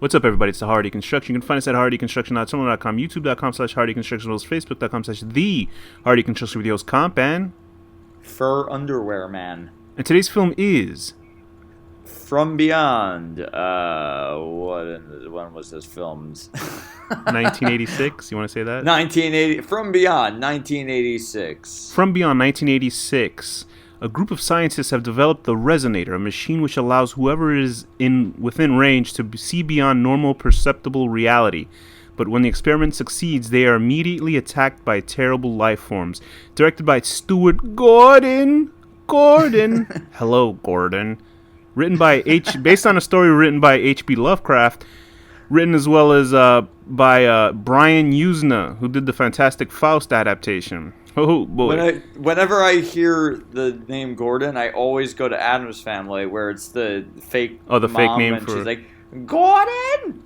What's up, everybody? It's the Hardy Construction. You can find us at hardyconstruction.tumblr.com, youtube.com/hardyconstruction, facebook.com/the Hardy Construction with your host Comp, and Fur Underwear Man. And today's film is From Beyond. When was this filmed? 1986. You want to say that? 1980. From Beyond, 1986. From Beyond, 1986. A group of scientists have developed the Resonator, a machine which allows whoever is within range to see beyond normal perceptible reality. But when the experiment succeeds, they are immediately attacked by terrible life forms. Directed by Stuart Gordon. Hello, Gordon. Based on a story written by H.P. Lovecraft, written as well as by Brian Yuzna, who did the Fantastic Faust adaptation. Oh boy! Whenever I hear the name Gordon, I always go to Addams Family, where it's the fake. Oh, the mom, fake name and for. She's like, Gordon.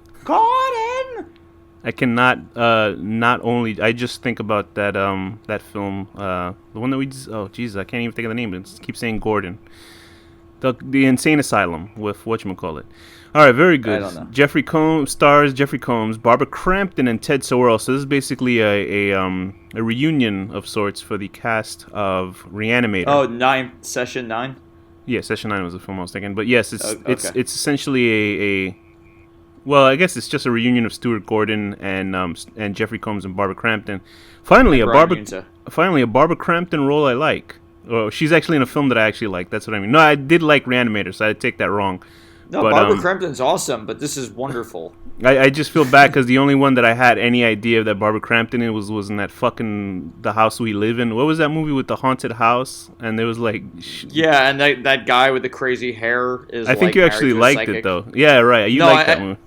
I cannot. Not only I just think about that that film, the one that we just. Oh Jesus, I can't even think of the name. It keeps saying Gordon. The Insane Asylum with whatchamacallit. All right, very good. I don't know. Jeffrey Combs, Barbara Crampton, and Ted Sowell. So this is basically a reunion of sorts for the cast of Reanimator. Oh, Session 9? Yeah, Session 9 was the film I was thinking. But yes, it's Okay. it's essentially a well, I guess it's just a reunion of Stuart Gordon and Jeffrey Combs and Barbara Crampton. Finally, a Barbara Crampton role I like. Oh, she's actually in a film that I actually like. That's what I mean. No, I did like Reanimator, so I take that wrong. No, but, Barbara Crampton's awesome, but this is wonderful. I just feel bad because the only one that I had any idea that Barbara Crampton in was in that fucking The House We Live In. What was that movie with the haunted house? And there was like... Yeah, and that guy with the crazy hair is I think you actually liked it, though. Yeah, right. You liked that movie.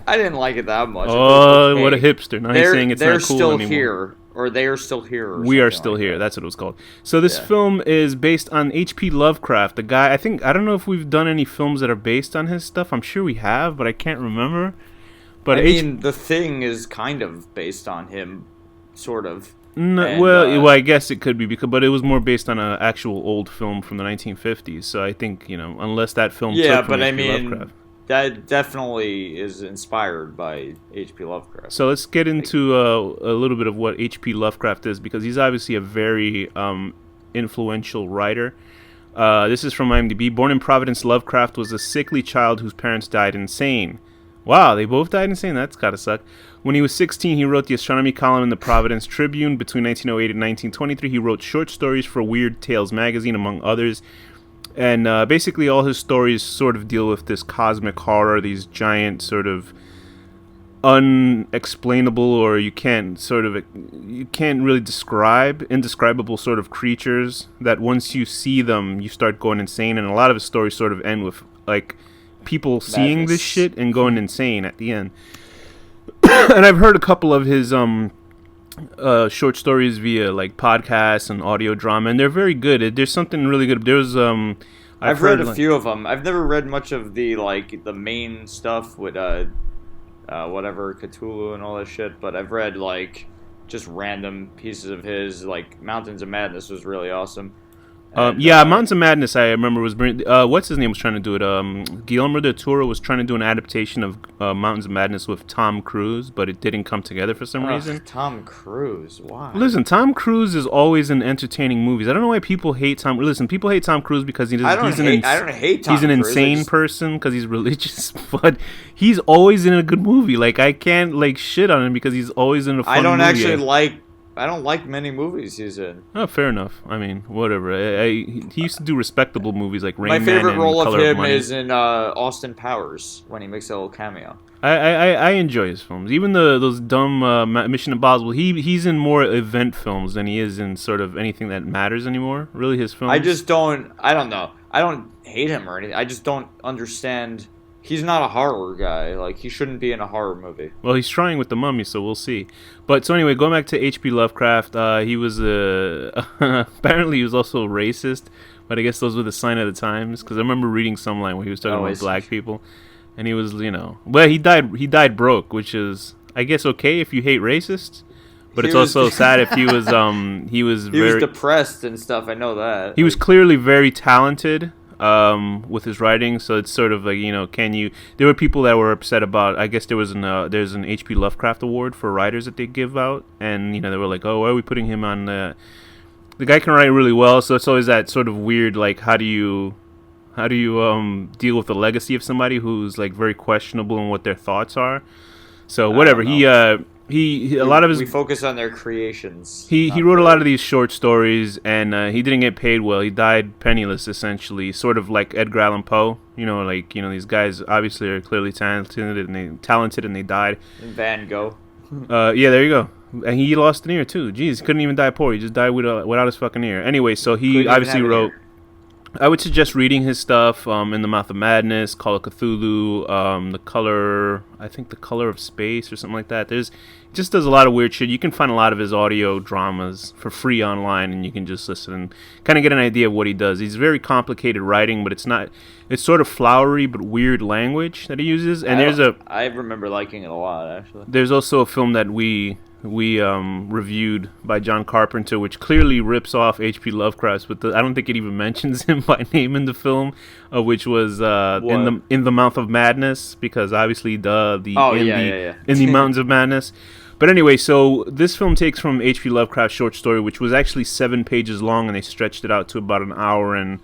I didn't like it that much. Oh, what a hipster. Now he's saying it's not cool anymore. They're still here. Or They Are Still Here. We Are Still Here. That's what it was called. So this film is based on H.P. Lovecraft, the guy. I don't know if we've done any films that are based on his stuff. I'm sure we have, but I can't remember. But I mean, The Thing is kind of based on him, sort of. No, well, I guess it could be, but it was more based on an actual old film from the 1950s. So I think, unless that film took from H.P. Lovecraft. That definitely is inspired by H.P. Lovecraft. So let's get into a little bit of what H.P. Lovecraft is, because he's obviously a very influential writer. This is from IMDb. Born in Providence, Lovecraft was a sickly child whose parents died insane. Wow, they both died insane? That's gotta suck. When he was 16, he wrote the astronomy column in the Providence Tribune. Between 1908 and 1923, he wrote short stories for Weird Tales magazine, among others. And basically all his stories sort of deal with this cosmic horror, these giant sort of unexplainable, or you can't really describe, indescribable sort of creatures that once you see them, you start going insane. And a lot of his stories sort of end with like people seeing this shit and going insane at the end. And I've heard a couple of his short stories via like podcasts and audio drama, and they're very good. There's something really good. There's I've read a few of them. I've never read much of the main stuff with whatever Cthulhu and all that shit, but I've read like just random pieces of his. Like Mountains of Madness was really awesome. Mountains of Madness, I remember was what's his name was trying to do it. Guillermo del Toro was trying to do an adaptation of Mountains of Madness with Tom Cruise, but it didn't come together for some reason. Tom Cruise, why? Listen, Tom Cruise is always in entertaining movies. I don't know why people hate Tom. Listen, people hate Tom Cruise because he's an insane person because he's religious, but he's always in a good movie. Like I can't shit on him because he's always in a fun movie. I don't like many movies he's in. Oh, fair enough. I mean, whatever. He used to do respectable movies like Rain Man. My favorite role of him is in Austin Powers when he makes a little cameo. I enjoy his films. Even those dumb Mission Impossible. He's in more event films than he is in sort of anything that matters anymore. Really, his films. I don't know. I don't hate him or anything. I just don't understand. He's not a horror guy. Like, he shouldn't be in a horror movie. Well, he's trying with The Mummy, so we'll see. But, so anyway, going back to H.P. Lovecraft, he was, apparently he was also racist, but I guess those were the sign of the times, because I remember reading some line where he was talking about black people, and he was, well, he died broke, which is, I guess, okay if you hate racists, but it's also sad if he was, he was depressed and stuff, I know that. He was clearly very talented. with his writing. So it's sort of like, can you? There were people that were upset about. I guess there's an H.P. Lovecraft award for writers that they give out, and they were like, oh, why are we putting him on the guy can write really well, so it's always that sort of weird, like, how do you deal with the legacy of somebody who's like very questionable in what their thoughts are. So whatever, he a lot of his, we focus on their creations. He wrote a lot of these short stories, and he didn't get paid well. He died penniless, essentially, sort of like Edgar Allan Poe. These guys obviously are clearly talented and they died. And Van Gogh. Yeah, there you go. And he lost an ear too. Jeez, he couldn't even die poor. He just died without his fucking ear. Anyway, so he obviously wrote. I would suggest reading his stuff. In the Mouth of Madness, Call of Cthulhu, The Color of Space, or something like that. He just does a lot of weird shit. You can find a lot of his audio dramas for free online, and you can just listen and kind of get an idea of what he does. He's very complicated writing, but it's not. It's sort of flowery but weird language that he uses. And I remember liking it a lot, actually. There's also a film that we reviewed by John Carpenter, which clearly rips off H.P. Lovecraft, but I don't think it even mentions him by name in the film, which was in the Mouth of Madness, because obviously in the Mountains of Madness. But anyway, so this film takes from H.P. Lovecraft's short story, which was actually 7 pages long, and they stretched it out to about an hour and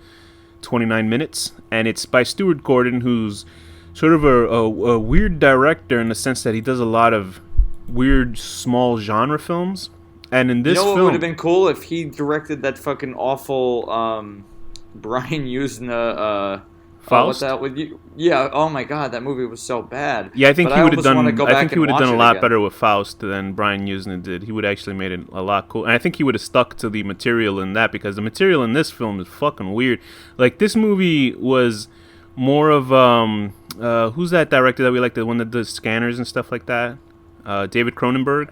29 minutes, and it's by Stuart Gordon, who's sort of a weird director in the sense that he does a lot of weird small genre films. And in this film, would have been cool if he directed that fucking awful Brian Usna Faust. Yeah, oh my god, that movie was so bad. Yeah, I think he would have done a lot better with Faust than Brian Usna did. He would have actually made it a lot cool. And I think he would have stuck to the material in that, because the material in this film is fucking weird. Like, this movie was more of who's that director that we like, the one that does Scanners and stuff like that? David Cronenberg.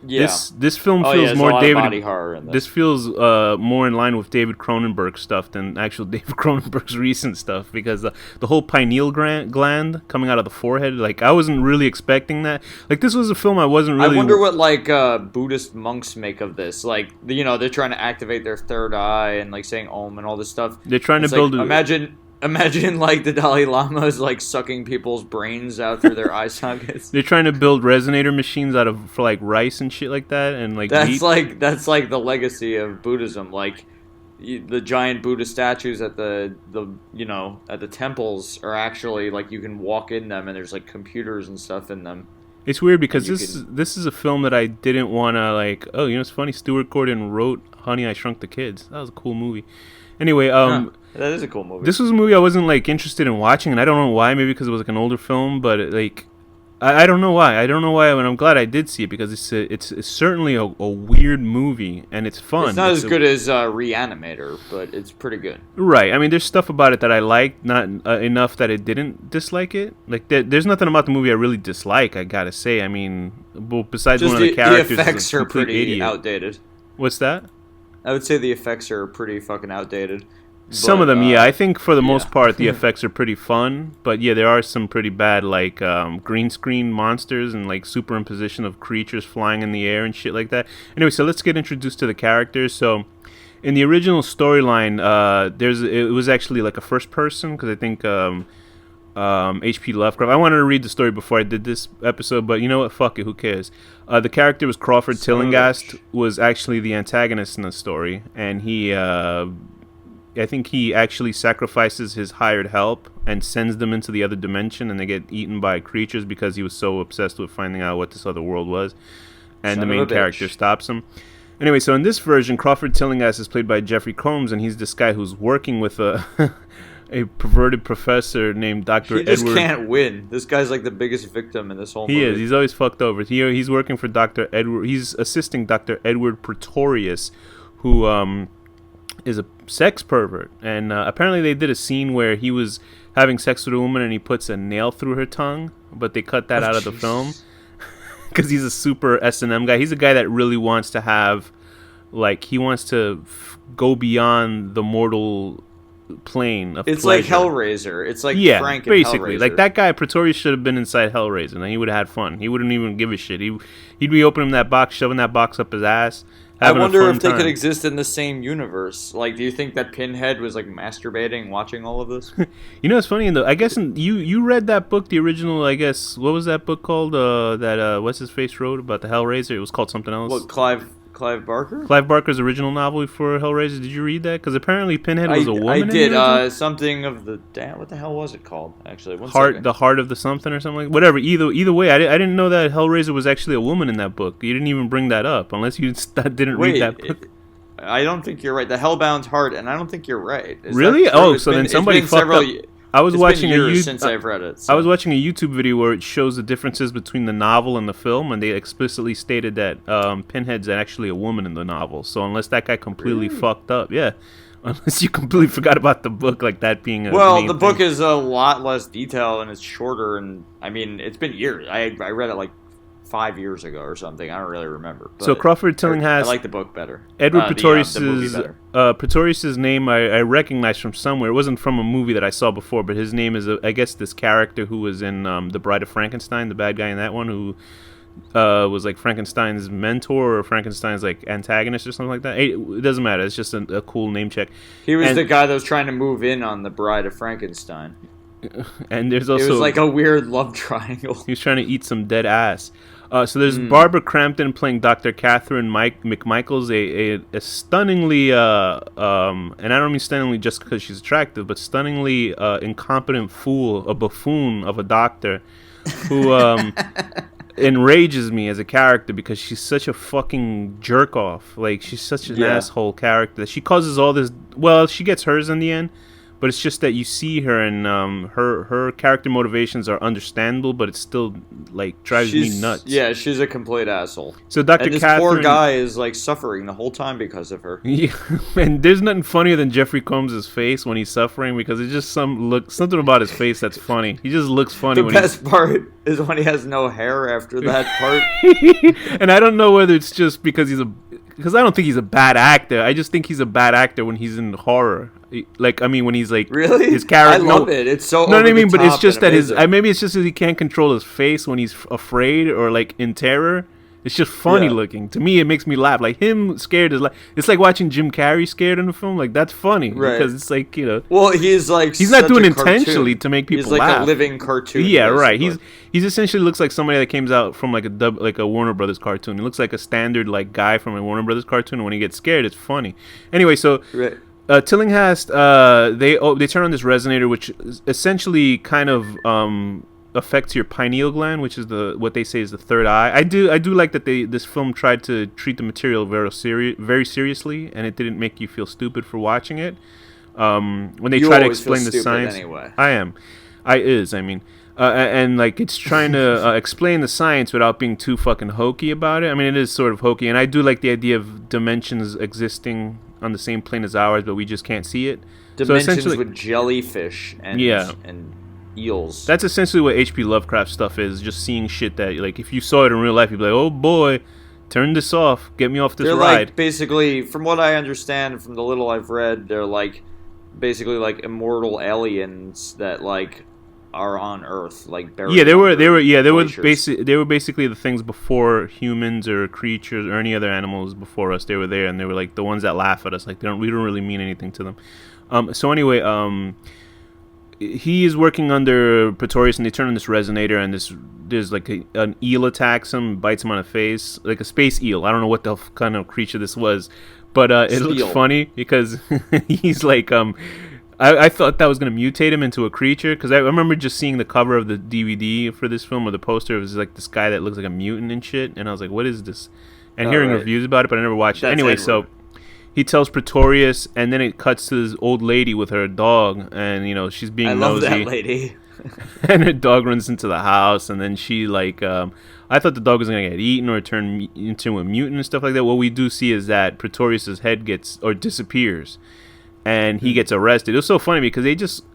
Yeah. This film feels more body horror in this feels more in line with David Cronenberg stuff than actual David Cronenberg's recent stuff, because the whole pineal gland coming out of the forehead, like, I wasn't really expecting that. Like, this was a film I wasn't really. I wonder what Buddhist monks make of this. Like, they're trying to activate their third eye and like saying Om and all this stuff. They're trying to build. Imagine like the Dalai Lama is like sucking people's brains out through their eye sockets. They're trying to build resonator machines for like rice and shit like that, and like that's like the legacy of Buddhism. Like, the giant Buddha statues at the temples are actually like, you can walk in them and there's like computers and stuff in them. It's weird because this is a film that I didn't want to like. Oh, it's funny. Stuart Gordon wrote Honey, I Shrunk the Kids. That was a cool movie. Anyway, that is a cool movie. This was a movie I wasn't like interested in watching, and I don't know why. Maybe because it was like an older film, but I don't know why. And I'm glad I did see it, because it's certainly a weird movie, and it's fun. It's not as good as Reanimator, but it's pretty good. Right. I mean, there's stuff about it that I liked, not enough that I didn't dislike it. Like, there's nothing about the movie I really dislike, I gotta say. I mean, besides just one of the characters, the effects are pretty idiot. Outdated. What's that? I would say the effects are pretty fucking outdated. Some of them, yeah. I think for the most part, the effects are pretty fun. But yeah, there are some pretty bad, like, green screen monsters and like superimposition of creatures flying in the air and shit like that. Anyway, so let's get introduced to the characters. So, in the original storyline, it was actually like a first person, because I think H.P. Lovecraft. I wanted to read the story before I did this episode, but you know what? Fuck it. Who cares? The character was Crawford Tillinghast, was actually the antagonist in the story, and he, I think he actually sacrifices his hired help and sends them into the other dimension, and they get eaten by creatures because he was so obsessed with finding out what this other world was, and the main character stops him. Anyway, so in this version, Crawford Tillinghast is played by Jeffrey Combs, and he's this guy who's working with a perverted professor named Dr. Edward. He just can't win. This guy's like the biggest victim in this whole movie. He is. He's always fucked over. He's working for Dr. Edward. He's assisting Dr. Edward Pretorius, who is a sex pervert. And apparently they did a scene where he was having sex with a woman and he puts a nail through her tongue, but they cut that out of the film because he's a super S&M guy. He's a guy that really wants to have, like, he wants to go beyond the mortal plane of It's pleasure. like Hellraiser. It's like Frank in basically. Hellraiser. Like, that guy Pretorius should have been inside Hellraiser, and he would have had fun. He wouldn't even give a shit. He'd be opening that box, shoving that box up his ass, having I wonder a fun if they time. could exist in the same universe. Like, do you think that Pinhead was like masturbating watching all of this? You know, it's funny though. I guess you read that book, the original. I guess what was that book called? That what's his face wrote about the Hellraiser. It was called something else. What, Clive Barker? Clive Barker's original novel for Hellraiser. Did you read that? Because apparently Pinhead was a woman. I did. In the original? Something of the damn. What the hell was it called? Actually, the heart of the something or something like whatever. Either way, I didn't know that Hellraiser was actually a woman in that book. You didn't even bring that up unless you didn't read that book. I don't think you're right. The Hellbound Heart, and I don't think you're right. Really? Oh, so then somebody fucked up. I was watching since I've read it. So. I was watching a YouTube video where it shows the differences between the novel and the film, and they explicitly stated that Pinhead's actually a woman in the novel. So unless that guy completely fucked up, yeah, unless you completely forgot about the book, like that being a the book is a lot less detailed and it's shorter, and I mean it's been years. I read it like 5 years ago or something. I don't really remember. But so Crawford Tillinghast. I like the book better. Edward Pretorius's name I recognize from somewhere. It wasn't from a movie that I saw before, but his name is I guess this character who was in The Bride of Frankenstein, the bad guy in that one, who was like Frankenstein's mentor or Frankenstein's like antagonist or something like that. It doesn't matter. It's just a cool name check. He was the guy that was trying to move in on The Bride of Frankenstein. And there's also it was like a weird love triangle. He was trying to eat some dead ass. So there's Barbara Crampton playing Dr. Catherine McMichaels, a stunningly, and I don't mean stunningly just because she's attractive, but stunningly incompetent fool, a buffoon of a doctor who enrages me as a character because she's such a fucking jerk off. Like, she's such an asshole character. She causes all this. Well, she gets hers in the end. But it's just that you see her and her character motivations are understandable, but it still like drives me nuts. Yeah, she's a complete asshole. So Dr. And this poor guy is like suffering the whole time because of her. Yeah, and there's nothing funnier than Jeffrey Combs' face when he's suffering because it's just something about his face that's funny. He just looks funny. The best part is when he has no hair after that part. And I don't know whether it's just because because I don't think he's a bad actor. I just think he's a bad actor when he's in horror. Like, I mean, when he's like really his character. I love it. It's so. No, I mean, but it's just that amazing. maybe it's just that he can't control his face when he's afraid or like in terror. It's just funny looking. To me, it makes me laugh. Like him scared is like it's like watching Jim Carrey scared in a film. Like that's funny because it's like Well, he's like he's not doing it intentionally to make people laugh. He's like laugh. a living cartoon. Yeah, basically. right. He's essentially looks like somebody that came out from like a Warner Brothers cartoon. He looks like a standard like guy from a Warner Brothers cartoon. And when he gets scared, it's funny. Anyway, so. Right. Tillinghast, they turn on this resonator, which essentially kind of affects your pineal gland, which is what they say is the third eye. I do like that this film tried to treat the material very seriously, and it didn't make you feel stupid for watching it. When they try to explain the science, anyway. I mean. And like it's trying to explain the science without being too fucking hokey about it. I mean, it is sort of hokey, and I do like the idea of dimensions existing on the same plane as ours, but we just can't see it. Dimensions with jellyfish and eels. That's essentially what H.P. Lovecraft stuff is. Just seeing shit that, like, if you saw it in real life, you'd be like, "Oh boy, turn this off, get me off this ride." Like, basically, from what I understand, from the little I've read, they're like basically like immortal aliens that like are on Earth, like buried. Yeah, they were basically the things before humans or creatures or any other animals before us. They were there, and they were like the ones that laugh at us. Like we don't really mean anything to them. So anyway, he is working under Pretorius, and they turn on this resonator, and there's like an eel attacks him, bites him on the face, like a space eel. I don't know what the kind of creature this was, but it looks funny because he's like I thought that was going to mutate him into a creature, because I remember just seeing the cover of the DVD for this film, or the poster. It was like this guy that looks like a mutant and shit, and I was like, what is this? And hearing reviews about it, but I never watched it. Anyway, so he tells Pretorius, and then it cuts to this old lady with her dog, and, you know, she's being nosy. I love that lady. And her dog runs into the house, and then she, like, I thought the dog was going to get eaten or turn into a mutant and stuff like that. What we do see is that Pretorius's head disappears. And he gets arrested. It was so funny because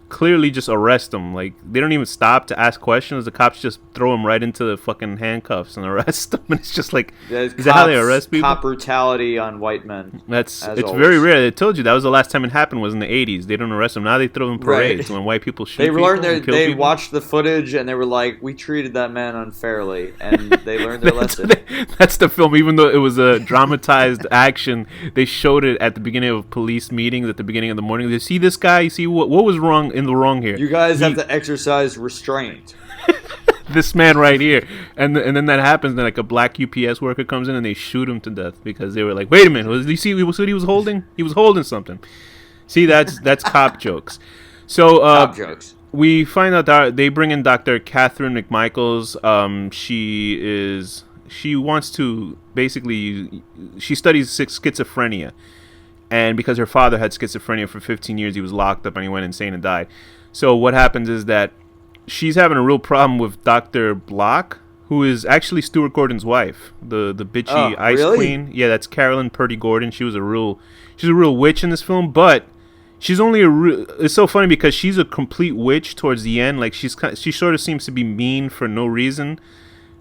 clearly just arrest him. Like, they don't even stop to ask questions. The cops just throw him right into the fucking handcuffs and arrest him. And it's just like, is that how they arrest people? Cop brutality on white men. It's very rare. They told you that was the last time it happened, was in the 80s. They don't arrest them. Now they throw them in parades when white people shoot people. They watched the footage and they were like, we treated that man unfairly. And they learned their lesson. That's the film. Even though it was a dramatized action, they showed it at the beginning of police meetings at the beginning of the morning. They see this guy, you see what was wrong in the wrong here. You guys have to exercise restraint. This man right here, and then that happens. Then like a black UPS worker comes in and they shoot him to death because they were like, "Wait a minute, did you see what he was holding? He was holding something." See, that's cop jokes. So cop jokes. We find out that they bring in Dr. Catherine McMichaels. She wants to basically she studies schizophrenia, and because her father had schizophrenia for 15 years, he was locked up and he went insane and died. So what happens is that she's having a real problem with Dr. Block, who is actually Stuart Gordon's wife, the bitchy ice queen. Yeah, that's Carolyn Purdy Gordon. She's a real witch in this film, but she's only it's so funny because she's a complete witch towards the end. Like she sort of seems to be mean for no reason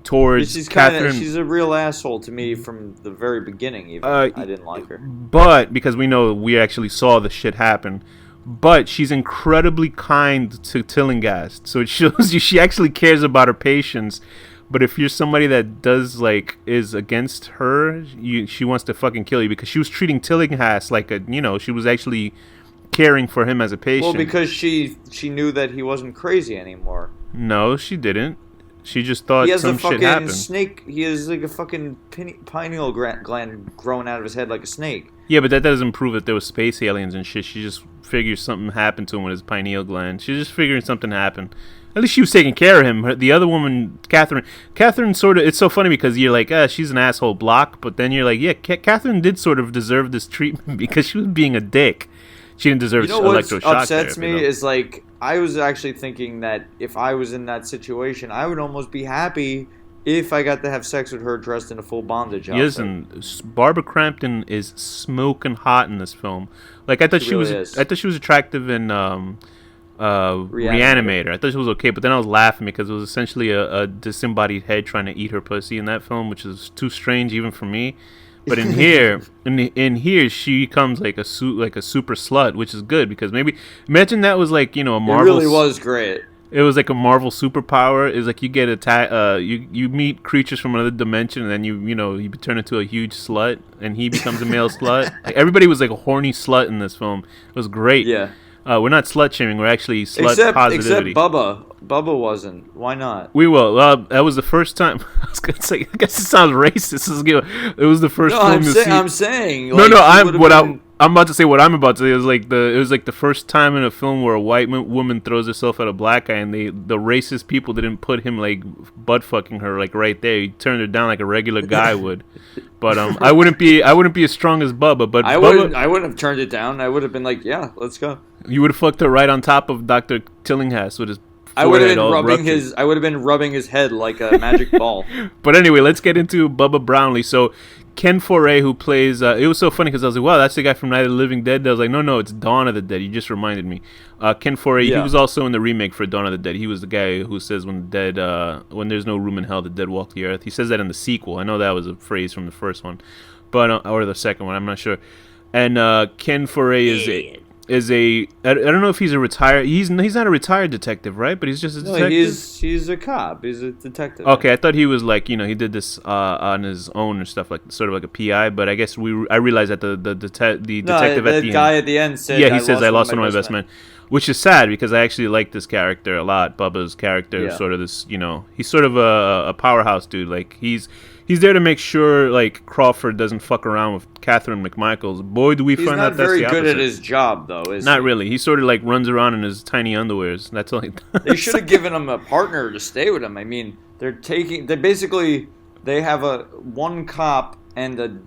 towards Catherine. She's a real asshole to me from the very beginning. Even I didn't like her, but because we actually saw the shit happen. But she's incredibly kind to Tillinghast, so it shows you she actually cares about her patients. But if you're somebody that is against her, she wants to fucking kill you because she was treating Tillinghast like she was actually caring for him as a patient. Well, because she knew that he wasn't crazy anymore. No, she didn't. She just thought some shit happened. He has a fucking snake. He has like a fucking pineal gland growing out of his head like a snake. Yeah, but that doesn't prove that there was space aliens and shit. She just figures something happened to him with his pineal gland. She's just figuring something happened. At least she was taking care of him. The other woman, Catherine sort of, it's so funny because you're like, she's an asshole Block, but then you're like, yeah, Catherine did sort of deserve this treatment because she was being a dick. She didn't deserve electroshock. What upsets me is like, I was actually thinking that if I was in that situation, I would almost be happy if I got to have sex with her dressed in a full bondage outfit. Yes, and Barbara Crampton is smoking hot in this film. Like I thought she was attractive in Reanimator. I thought she was okay, but then I was laughing because it was essentially a disembodied head trying to eat her pussy in that film, which is too strange even for me. But in here, she comes like a super slut, which is good because imagine that was like a Marvel. It really was great. It was like a Marvel superpower. It's like you get you meet creatures from another dimension, and then you turn into a huge slut, and he becomes a male slut. Like, everybody was like a horny slut in this film. It was great. Yeah. We're not slut shaming. We're actually slut positivity. Except Bubba. Bubba wasn't. Why not? We will. That was the first time. I was gonna say. I guess it sounds racist. It was the first film to see. I'm saying. I'm about to say what I'm about to say. It was like the first time in a film where a white woman throws herself at a black guy, and the racist people didn't put him like butt fucking her like right there. He turned her down like a regular guy would. But I wouldn't be as strong as Bubba. But I wouldn't have turned it down. I would have been like, yeah, let's go. You would have fucked her right on top of Dr. Tillinghast with his. I would have been rubbing his head like a magic ball. But anyway, let's get into Bubba Brownlee. So Ken Foree, who plays, it was so funny because I was like, wow, that's the guy from Night of the Living Dead. I was like, no, it's Dawn of the Dead. You just reminded me. Ken Foree, He was also in the remake for Dawn of the Dead. He was the guy who says when there's no room in hell, the dead walk the earth. He says that in the sequel. I know that was a phrase from the first one, but or the second one. I'm not sure. And Ken Foree is I don't know if he's a retired. He's not a retired detective, right? But he's just a detective. He's a cop. He's a detective. Okay, I thought he was like he did this on his own or stuff, like sort of like a PI. But I guess I realized that the detective at the end. Guy at the end said, he says I lost one of my best men, which is sad because I actually like this character a lot. Bubba's character, sort of this, he's sort of a powerhouse dude. Like he's there to make sure like Crawford doesn't fuck around with Catherine McMichaels. Boy, do we find out that's the opposite. He's not very good at his job, though, is Not really. He sort of like runs around in his tiny underwears. That's all he does. They should have given him a partner to stay with him. I mean, they have one cop and a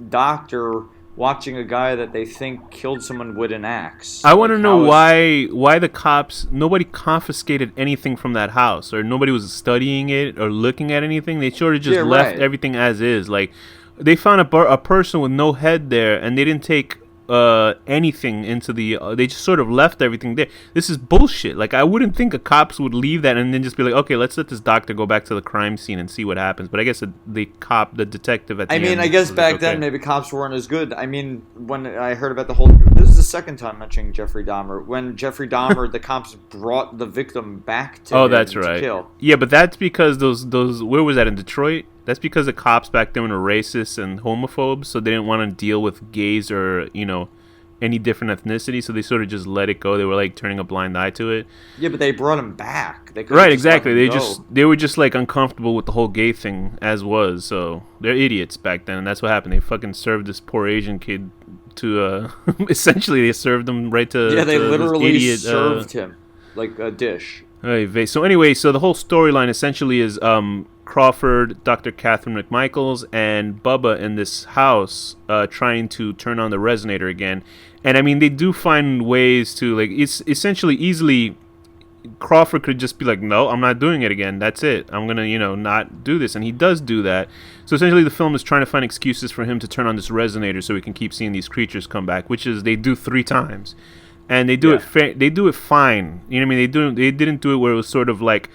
doctor watching a guy that they think killed someone with an axe. I want to know why the cops, nobody confiscated anything from that house, or nobody was studying it or looking at anything. They sort of just left everything as is. Like, they found a person with no head there, and they didn't take anything into the. They just sort of left everything there. This is bullshit. Like, I wouldn't think a cops would leave that and then just be like, okay, let's let this doctor go back to the crime scene and see what happens. But I guess the detective at the end. I guess back then maybe cops weren't as good. I mean, when I heard about the whole, this is the second time mentioning Jeffrey Dahmer. When Jeffrey Dahmer, the cops brought the victim back to him that's right. to kill. Yeah, but that's because those where was that, in Detroit? That's because the cops back then were racist and homophobes, so they didn't want to deal with gays or, any different ethnicity, so they sort of just let it go. They were like turning a blind eye to it. Yeah, but they brought him back. Right, exactly. They were just like uncomfortable with the whole gay thing as was. So they're idiots back then, and that's what happened. They fucking served this poor Asian kid to essentially they served him right to they to literally idiot, served him like a dish. So anyway, so the whole storyline essentially is Crawford, Dr. Catherine McMichaels, and Bubba in this house trying to turn on the resonator again. And I mean, they do find ways to, like, it's essentially easily, Crawford could just be like, no, I'm not doing it again. That's it. I'm going to, not do this. And he does do that. So essentially the film is trying to find excuses for him to turn on this resonator so we can keep seeing these creatures come back, which is they do 3 times. And they do it they do it fine. You know what I mean? They didn't do it where it was sort of like,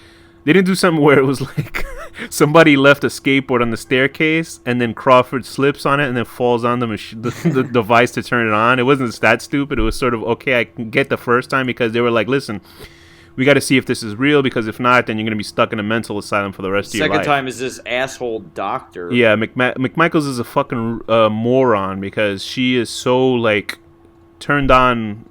they didn't do something where it was like somebody left a skateboard on the staircase and then Crawford slips on it and then falls on the device to turn it on. It wasn't that stupid. It was sort of, okay, I can get the first time because they were like, listen, we got to see if this is real, because if not, then you're going to be stuck in a mental asylum for the rest of your life. Second time is this asshole doctor. Yeah, McMichaels is a fucking moron because she is so, like, turned on.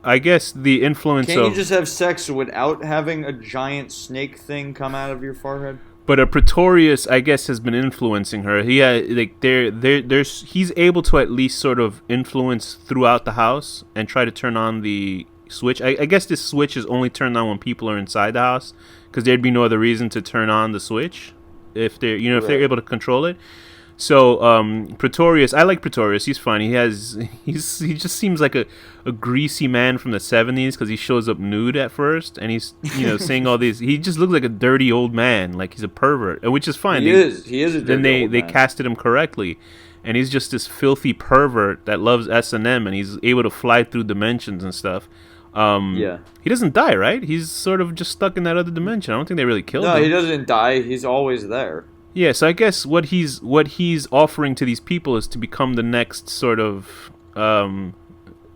I guess the influence Can't you just have sex without having a giant snake thing come out of your forehead? But Pretorius, I guess, has been influencing her. He he's able to at least sort of influence throughout the house and try to turn on the switch. I guess this switch is only turned on when people are inside the house, because there'd be no other reason to turn on the switch if they're if they're able to control it. So Pretorius, I like Pretorius. He's fun. He just seems like a greasy man from the 70s, because he shows up nude at first and he's saying all these. He just looks like a dirty old man, like he's a pervert, which is fine. He is a dirty old man. Then they casted him correctly, and he's just this filthy pervert that loves S&M, and he's able to fly through dimensions and stuff. He doesn't die, right? He's sort of just stuck in that other dimension. I don't think they really killed him. No, he doesn't die. He's always there. Yeah, so I guess what he's offering to these people is to become the next sort of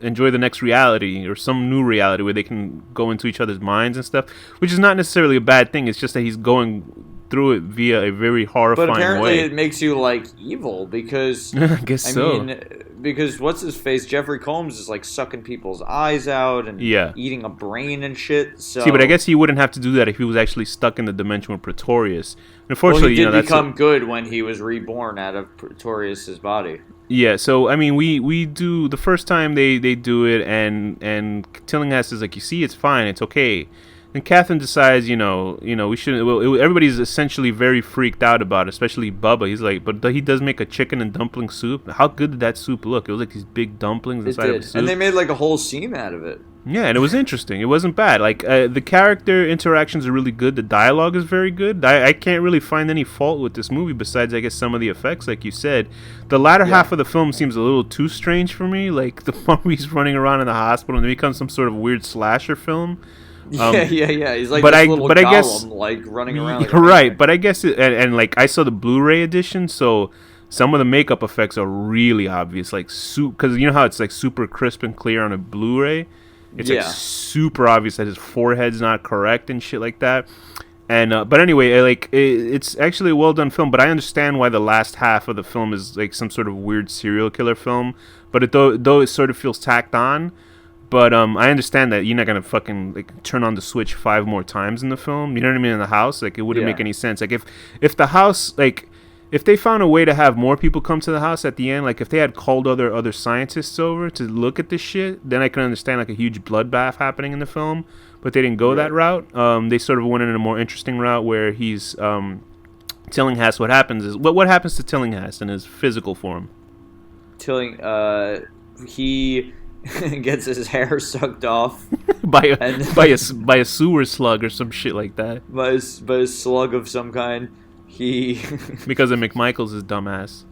enjoy the next reality, or some new reality where they can go into each other's minds and stuff, which is not necessarily a bad thing. It's just that he's going through it via a very horrifying way. But apparently it makes you like evil, because I guess because what's his face, Jeffrey Combs, is like sucking people's eyes out and eating a brain and shit. So. See, but I guess he wouldn't have to do that if he was actually stuck in the dimension with Pretorius. Unfortunately, he did become good when he was reborn out of Pretorius's body. Yeah, so I mean, we do the first time they do it, and Tillinghast is like, you see, it's fine, it's okay. And Catherine decides, we shouldn't. Well, everybody's essentially very freaked out about it, especially Bubba. He's like, but he does make a chicken and dumpling soup. How good did that soup look? It was like these big dumplings inside of the soup. And they made like a whole scene out of it. Yeah, and it was interesting. It wasn't bad. Like, the character interactions are really good. The dialogue is very good. I can't really find any fault with this movie besides, I guess, some of the effects, like you said. The latter half of the film seems a little too strange for me. Like, the one where he's running around in the hospital and it becomes some sort of weird slasher film. He's like this little golem, guess, like running around. Like right, but I guess and like I saw the Blu-ray edition, so some of the makeup effects are really obvious, like because you know how it's like super crisp and clear on a Blu-ray. It's like super obvious that his forehead's not correct and shit like that. And but anyway, like it's actually a well done film. But I understand why the last half of the film is like some sort of weird serial killer film. But though it sort of feels tacked on. But I understand that you're not gonna fucking like turn on the switch 5 more times in the film. You know what I mean? In the house, like it wouldn't make any sense. Like if the house, like if they found a way to have more people come to the house at the end, like if they had called other scientists over to look at this shit, then I can understand like a huge bloodbath happening in the film. But they didn't go that route. They sort of went in a more interesting route where he's Tillinghast. What happens is what happens to Tillinghast in his physical form? He gets his hair sucked off by a sewer slug or some shit like that. By a slug of some kind. He because of McMichaels' dumbass.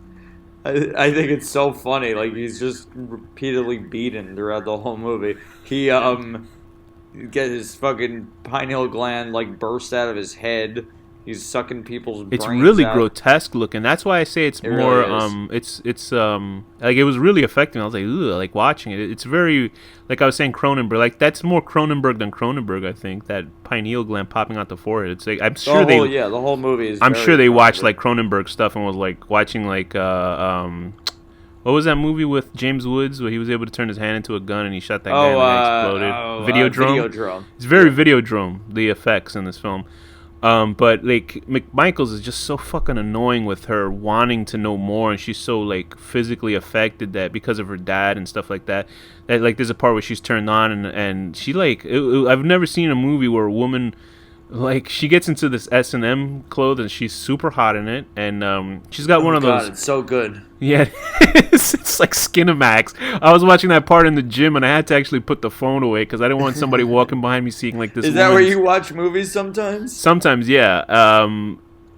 I think it's so funny. Like he's just repeatedly beaten throughout the whole movie. He get his fucking pineal gland like burst out of his head. He's sucking people's It's brains really out. grotesque looking. That's why I say it's It more really is. it's like it was really affecting. I was like, ugh, like watching it. It's very, like I was saying, Cronenberg. Like that's more Cronenberg than Cronenberg, I think. That pineal gland popping out the forehead. It's like I'm sure The whole movie is. I'm very sure they watched Cronenberg. like Cronenberg stuff and was like watching like what was that movie with James Woods where he was able to turn his hand into a gun and he shot that guy and it exploded? Videodrome. Videodrome. It's very Videodrome, the effects in this film. But like McMichaels is just so fucking annoying with her wanting to know more, and she's so like physically affected that because of her dad and stuff like that. That like there's a part where she's turned on and she like I've never seen a movie where a woman like she gets into this S&M clothes and she's super hot in it, and she's got one of those. It's so good. Yeah, it's like Skinamax. I was watching that part in the gym, and I had to actually put the phone away because I didn't want somebody walking behind me seeing like this. Is that where you watch movies sometimes? Sometimes, yeah.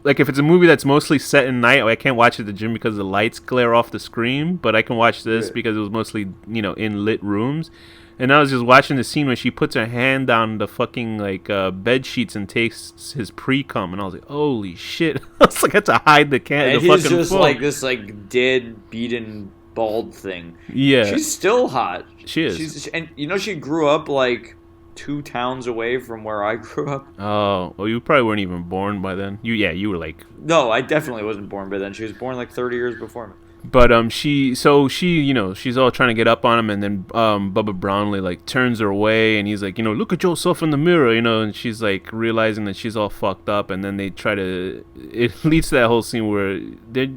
Like if it's a movie that's mostly set in night, I can't watch it at the gym because the lights glare off the screen. But I can watch this because it was mostly in lit rooms. And I was just watching the scene when she puts her hand down the fucking like bed sheets and takes his pre-cum, and I was like, "Holy shit!" I was like, "I had to hide the can." And the he's fucking just phone. like this, like dead, beaten, bald thing. Yeah, She's still hot. she is. And she grew up like 2 towns away from where I grew up. Oh, well, you probably weren't even born by then. You were like. No, I definitely wasn't born by then. She was born like 30 years before me. But she's all trying to get up on him, and then Bubba Brownlee like turns her away, and he's like, look at yourself in the mirror, and she's like realizing that she's all fucked up, and then they try to. It leads to that whole scene where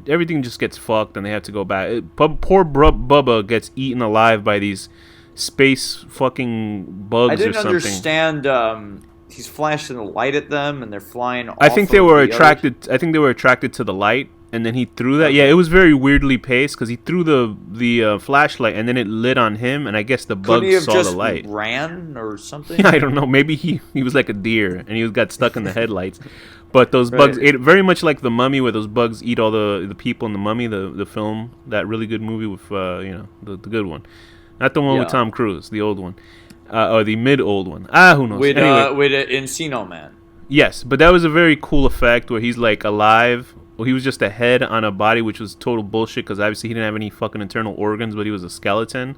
everything just gets fucked, and they have to go back. Poor Bubba gets eaten alive by these space fucking bugs or something. I didn't understand. He's flashing a light at them, and they're flying. I think they were attracted. I think they were attracted to the light. And then he threw that. Yeah, it was very weirdly paced because he threw the flashlight and then it lit on him, and I guess the bugs saw the light. Ran or something. I don't know. Maybe he was like a deer and he got stuck in the headlights. But those bugs, it very much like The Mummy, where those bugs eat all the people in The Mummy, the film, that really good movie with the good one, not the one with Tom Cruise, the old one, or the mid-old one. Who knows? With anyway. Encino Man. Yes, but that was a very cool effect where he's like alive. Well, he was just a head on a body, which was total bullshit because obviously he didn't have any fucking internal organs, but he was a skeleton.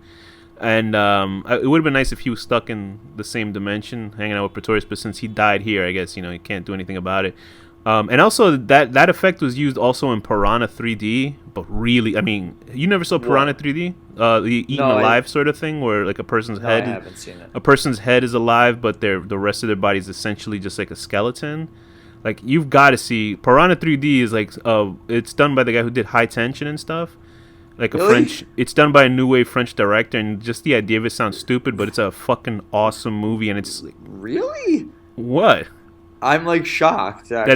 And it would have been nice if he was stuck in the same dimension, hanging out with Pretorius, but since he died here, I guess, he can't do anything about it. And also, that effect was used also in Piranha 3D, but really, I mean, you never saw Piranha 3D? The eaten alive sort of thing, where like a person's head... I haven't seen it. A person's head is alive, but the rest of their body is essentially just like a skeleton. Like, you've got to see Piranha 3D is like it's done by the guy who did High Tension and stuff. Like it's done by a new wave French director, and just the idea of it sounds stupid, but it's a fucking awesome movie, and it's really what? I'm like shocked actually.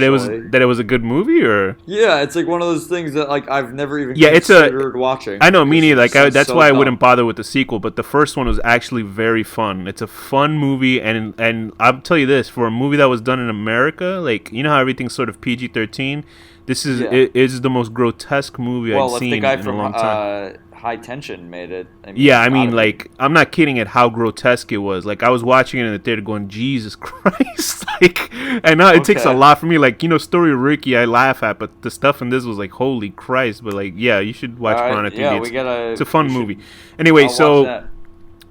that it was a good movie, or yeah, it's like one of those things that like I've never even considered watching. I know, me neither. Like that's why I wouldn't bother with the sequel. But the first one was actually very fun. It's a fun movie, and I'll tell you this: for a movie that was done in America, like how everything's sort of PG-13, this is it is the most grotesque movie I've seen in a long time. High Tension made it. I mean, like, I'm not kidding at how grotesque it was. Like, I was watching it in the theater going, Jesus Christ. Like, and now it takes a lot for me. Like, Story of Ricky, I laugh at, but the stuff in this was like, holy Christ. But, like, yeah, you should watch Piranha 3D. It's a fun movie. Anyway, so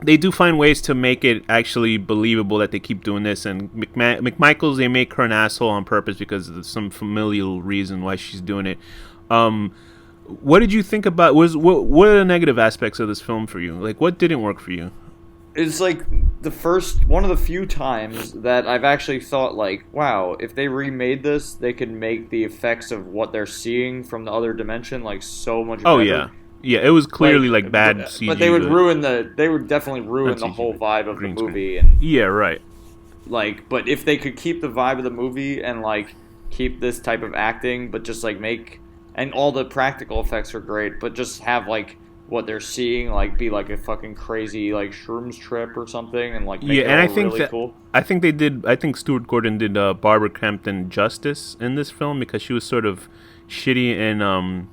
they do find ways to make it actually believable that they keep doing this. And McMichaels, they make her an asshole on purpose because of some familial reason why she's doing it. What did you think about what are the negative aspects of this film for you? Like, what didn't work for you? It's like one of the few times that I've actually thought like, wow, if they remade this, they could make the effects of what they're seeing from the other dimension like so much better. Oh yeah. Yeah, it was clearly like bad CG. But they would definitely ruin the whole vibe of the movie. Yeah, right. Like, but if they could keep the vibe of the movie and like keep this type of acting, but just like make, and all the practical effects are great, but just have like what they're seeing like be like a fucking crazy like shrooms trip or something, and like make it all really cool. I think Stuart Gordon did Barbara Crampton justice in this film because she was sort of shitty in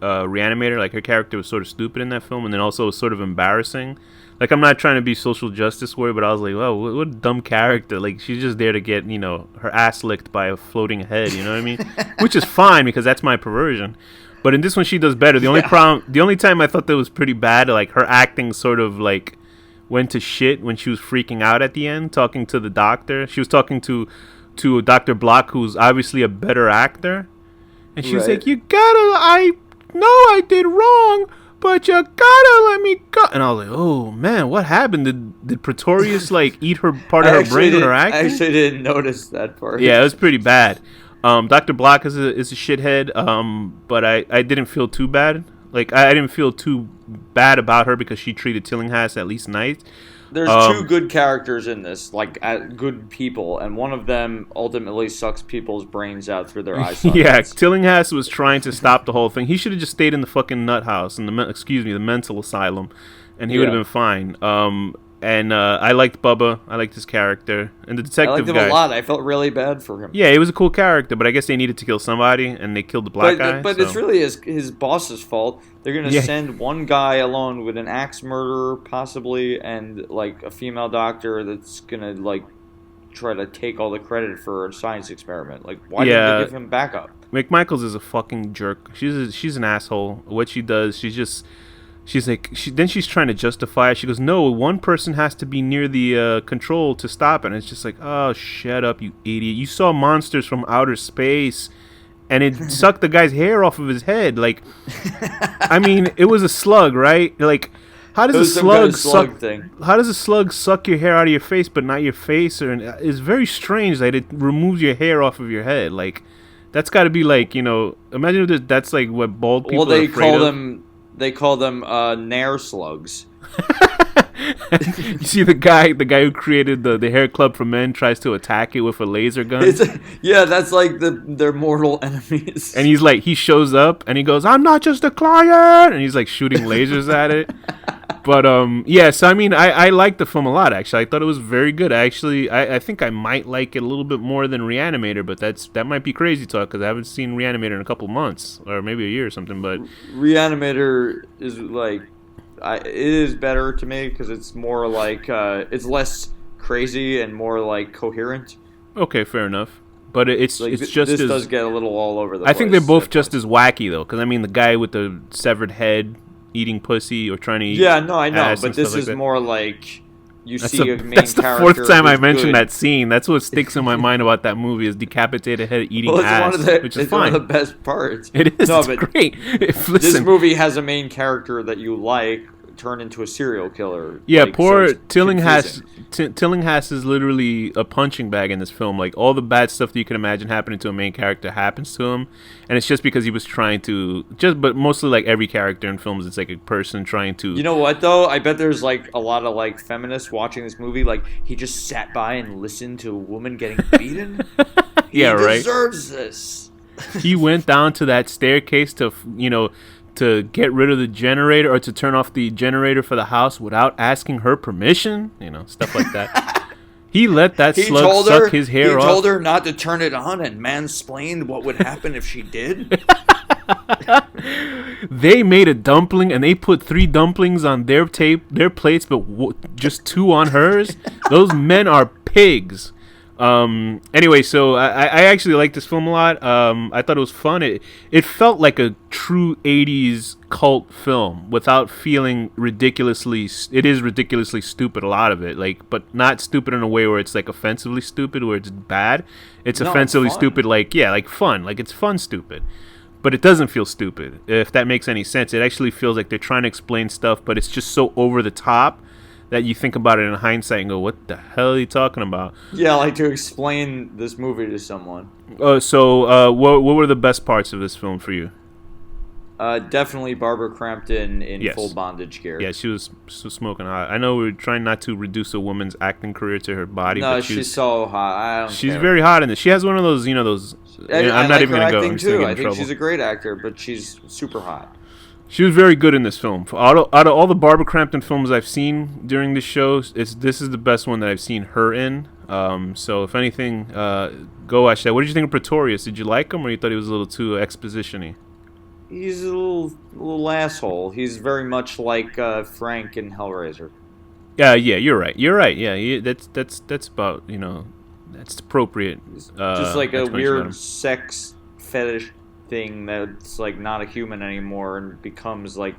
Reanimator. Like her character was sort of stupid in that film, and then also was sort of embarrassing. Like I'm not trying to be social justice warrior, but I was like, wow, what a dumb character. Like she's just there to get her ass licked by a floating head. You know what I mean? Which is fine because that's my perversion. But in this one, she does better. The only time I thought that was pretty bad, like her acting sort of like went to shit when she was freaking out at the end, talking to the doctor. She was talking to Dr. Block, who's obviously a better actor, and she was like, I know I did wrong, but you gotta let me go. And I was like, oh man, what happened? Did Pretorius like eat her part of her brain with her acting? I actually didn't notice that part. Yeah, it was pretty bad. Dr. Block is a shithead, but I didn't feel too bad. Like I didn't feel too bad about her because she treated Tillinghast at least nice. There's two good characters in this, like good people, and one of them ultimately sucks people's brains out through their eye sockets. Yeah, Tillinghast was trying to stop the whole thing. He should have just stayed in the fucking nut house, in the mental asylum, and he would have been fine. And I liked Bubba. I liked his character. And the detective guy. I liked him a lot. I felt really bad for him. Yeah, he was a cool character, but I guess they needed to kill somebody, and they killed the black guy. But it's really his boss's fault. They're going to send one guy alone with an axe murderer, possibly, and like a female doctor that's going to like try to take all the credit for a science experiment. Like, why didn't they give him backup? McMichaels is a fucking jerk. She's an asshole. What she does, she's like, she's trying to justify it. She goes, no, one person has to be near the control to stop it. And it's just like, oh, shut up, you idiot. You saw monsters from outer space, and it sucked the guy's hair off of his head. Like, I mean, it was a slug, right? Like, how does a slug suck your hair out of your face, but not your face? It's very strange that it removes your hair off of your head. Like, that's got to be like, imagine if that's like what bald people are afraid of. They call them Nair slugs. You see the guy who created the hair club for men tries to attack it with a laser gun. That's like their mortal enemies. And he shows up and he goes, I'm not just a client, and he's like shooting lasers at it. But so I mean, I liked the film a lot. Actually, I thought it was very good. I think I might like it a little bit more than Reanimator, but that might be crazy talk because I haven't seen Reanimator in a couple months or maybe a year or something. But Reanimator is like, it is better to me because it's more like it's less crazy and more like coherent. Okay, fair enough. But it's just this does get a little all over the place. I think they're both just as wacky though, because I mean the guy with the severed head eating pussy or trying to eat I know, but this is more like That's the fourth time I mentioned that scene. That's what sticks in my mind about that movie is decapitated head eating ass, which is fine. One of the best parts. It is. No, it's great. This movie has a main character that you like turn into a serial killer. Yeah, poor Tillinghast. Tillinghast is literally a punching bag in this film. Like all the bad stuff that you can imagine happening to a main character happens to him, and it's just because he was trying to but mostly like every character in films, it's like a person trying to. You know what though? I bet there's like a lot of like feminists watching this movie. Like he just sat by and listened to a woman getting beaten. He deserves this. He went down to that staircase to to get rid of the generator or to turn off the generator for the house without asking her permission, stuff like that. He let that slug suck his hair off. He told her not to turn it on and mansplained what would happen if she did. They made a dumpling and they put 3 dumplings on their plates, but just 2 on hers. Those men are pigs. Anyway, so I actually like this film a lot. I thought it was fun. It felt like a true 80s cult film without feeling ridiculously. It is ridiculously stupid, a lot of it, but not stupid in a way where it's like offensively stupid, where it's bad. It's offensively stupid, like fun, like it's fun stupid. But it doesn't feel stupid, if that makes any sense. It actually feels like they're trying to explain stuff, but it's just so over the top that you think about it in hindsight and go, what the hell are you talking about? Yeah, like to explain this movie to someone. So what were the best parts of this film for you? Definitely Barbara Crampton in full bondage gear. Yeah, she was smoking hot. I know we were trying not to reduce a woman's acting career to her body. No, but she's so hot. She's very hot in this. She has one of those, I'm not even going to go. I think she's a great actor, but she's super hot. She was very good in this film. Out of all the Barbara Crampton films I've seen during this show, this is the best one that I've seen her in. So if anything, go watch that. What did you think of Pretorius? Did you like him, or you thought he was a little too exposition-y? he's a little asshole. He's very much like Frank in Hellraiser. Yeah, you're right. You're right. Yeah, that's about that's appropriate. Just like a explanation about weird him. sex fetish thing that's like not a human anymore and becomes like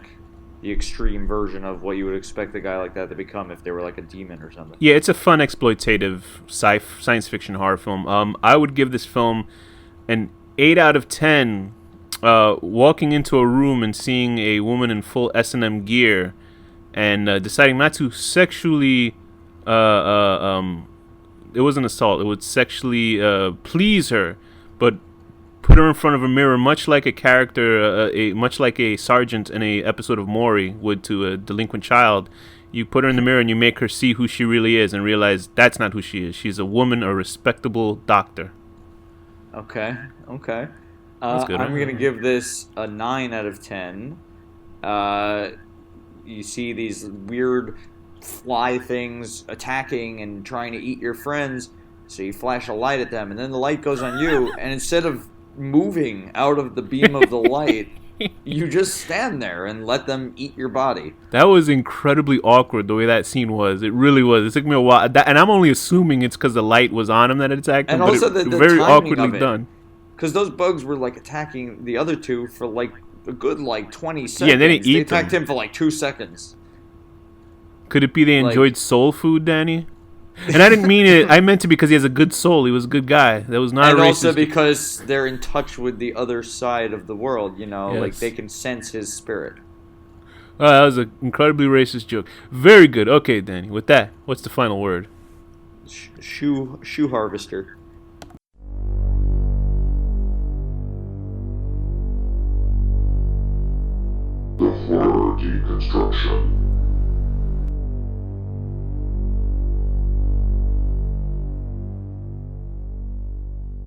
the extreme version of what you would expect a guy like that to become if they were like a demon or something. Yeah, it's a fun exploitative science fiction horror film. I would give this film an 8 out of 10. Walking into a room and seeing a woman in full S&M gear, and deciding not to sexually, it wasn't assault. It would sexually please her, but put her in front of a mirror, much like a character, much like a sergeant in a episode of Maury would to a delinquent child. You put her in the mirror and you make her see who she really is, and realize that's not who she is. She's a woman, a respectable doctor. Okay. That's good, I'm huh? gonna give this a 9 out of 10. You see these weird fly things attacking and trying to eat your friends, so you flash a light at them, and then the light goes on you, and instead of moving out of the beam of the light, you just stand there and let them eat your body. That was incredibly awkward the way that scene was. It really was. It took me a while, and I'm only assuming it's because the light was on him that it attacked him. And also but the very timing awkwardly of it. done. Because those bugs were like attacking the other two for like a good like 20 seconds. Yeah, and then it they eat attacked them. him for like 2 seconds. Could it be they Like- enjoyed soul food, Danny? And I didn't mean it. I meant it because he has a good soul. He was a good guy. That was not And a racist. also because they're in touch with the other side of the world, like Yes. they can sense his spirit. Oh, that was an incredibly racist joke. Very good. Okay, Danny. With that, what's the final word? Shoe harvester. The horror deconstruction.